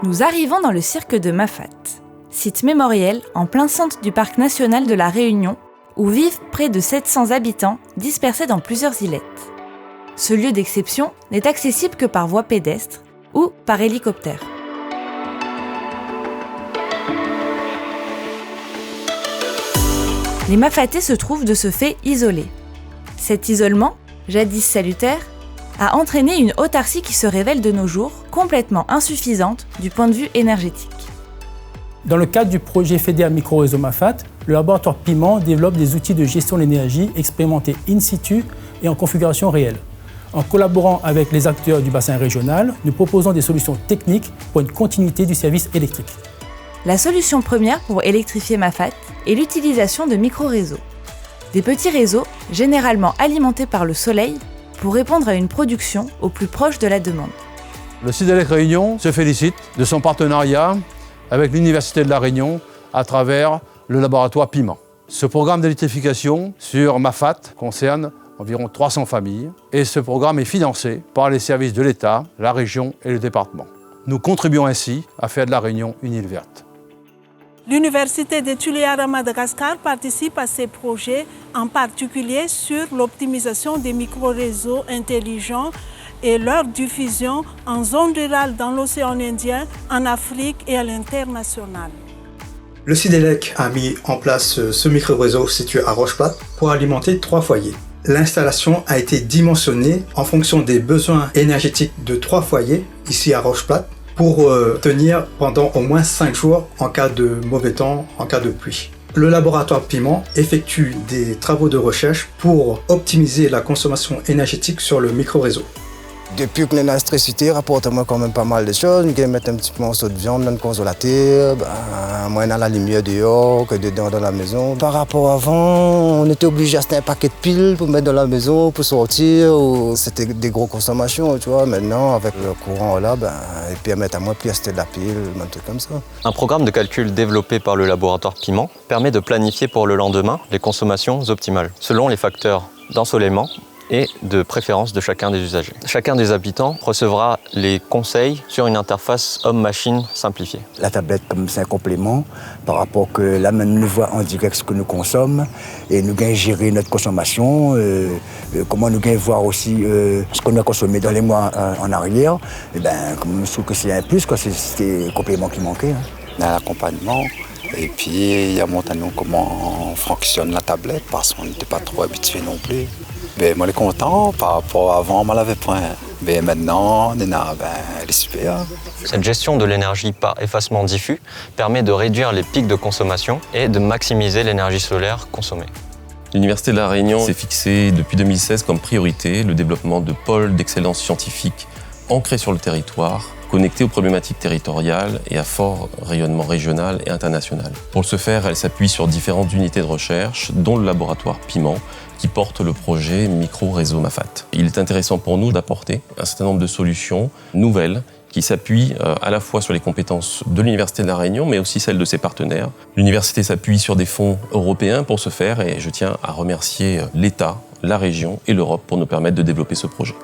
Nous arrivons dans le cirque de Mafate, site mémoriel en plein centre du parc national de la Réunion, où vivent près de 700 habitants dispersés dans plusieurs îlettes. Ce lieu d'exception n'est accessible que par voie pédestre ou par hélicoptère. Les Mafatais se trouvent de ce fait isolés. Cet isolement, jadis salutaire, a entraîné une autarcie qui se révèle de nos jours complètement insuffisante du point de vue énergétique. Dans le cadre du projet FEDEA Micro-Réseau Mafate, le laboratoire Piment développe des outils de gestion de l'énergie expérimentés in situ et en configuration réelle. En collaborant avec les acteurs du bassin régional, nous proposons des solutions techniques pour une continuité du service électrique. La solution première pour électrifier Mafate est l'utilisation de micro-réseaux. Des petits réseaux, généralement alimentés par le soleil, pour répondre à une production au plus proche de la demande. Le Sidelec Réunion se félicite de son partenariat avec l'Université de La Réunion à travers le laboratoire Piment. Ce programme d'électrification sur Mafate concerne environ 300 familles et ce programme est financé par les services de l'État, la région et le département. Nous contribuons ainsi à faire de La Réunion une île verte. L'Université de Toliara à Madagascar participe à ces projets, en particulier sur l'optimisation des micro-réseaux intelligents et leur diffusion en zone rurale dans l'océan Indien, en Afrique et à l'international. Le Sidelec a mis en place ce micro-réseau situé à Roche-Plate pour alimenter 3 foyers. L'installation a été dimensionnée en fonction des besoins énergétiques de 3 foyers, ici à Roche-Plate, pour tenir pendant au moins 5 jours en cas de mauvais temps, en cas de pluie. Le laboratoire Piment effectue des travaux de recherche pour optimiser la consommation énergétique sur le micro-réseau. Depuis que l'électricité rapporte moi quand même pas mal de choses, je vais mettre un petit morceau de viande dans le congélateur, moi dans la lumière dehors que dedans dans la maison. Par rapport à avant, on était obligé d'acheter un paquet de piles pour mettre dans la maison, pour sortir. C'était des grosses consommations, tu vois. Maintenant, avec le courant là, ils permettent à moi de acheter de la pile, un truc comme ça. Un programme de calcul développé par le laboratoire Piment permet de planifier pour le lendemain les consommations optimales, selon les facteurs d'ensoleillement et de préférence de chacun des usagers. Chacun des habitants recevra les conseils sur une interface homme-machine simplifiée. La tablette, c'est un complément par rapport que là, nous voit en direct ce que nous consommons et nous gagnons gérer notre consommation, comment nous gagnons voir aussi ce qu'on a consommé dans les mois en arrière. Comme je trouve que c'est un plus, c'était un complément qui manquait. On a l'accompagnement. Et puis, il y a montalement comment fonctionne la tablette parce qu'on n'était pas trop habitué non plus. Moi, je suis content par rapport à avant, on l'avait point. Mais maintenant, elle est super. Cette gestion de l'énergie par effacement diffus permet de réduire les pics de consommation et de maximiser l'énergie solaire consommée. L'Université de La Réunion s'est fixée depuis 2016 comme priorité le développement de pôles d'excellence scientifique ancrés sur le territoire, connectés aux problématiques territoriales et à fort rayonnement régional et international. Pour ce faire, elle s'appuie sur différentes unités de recherche, dont le laboratoire Piment, qui porte le projet Micro-Réseau Mafate. Il est intéressant pour nous d'apporter un certain nombre de solutions nouvelles qui s'appuient à la fois sur les compétences de l'Université de La Réunion, mais aussi celles de ses partenaires. L'université s'appuie sur des fonds européens pour ce faire et je tiens à remercier l'État, la région et l'Europe pour nous permettre de développer ce projet.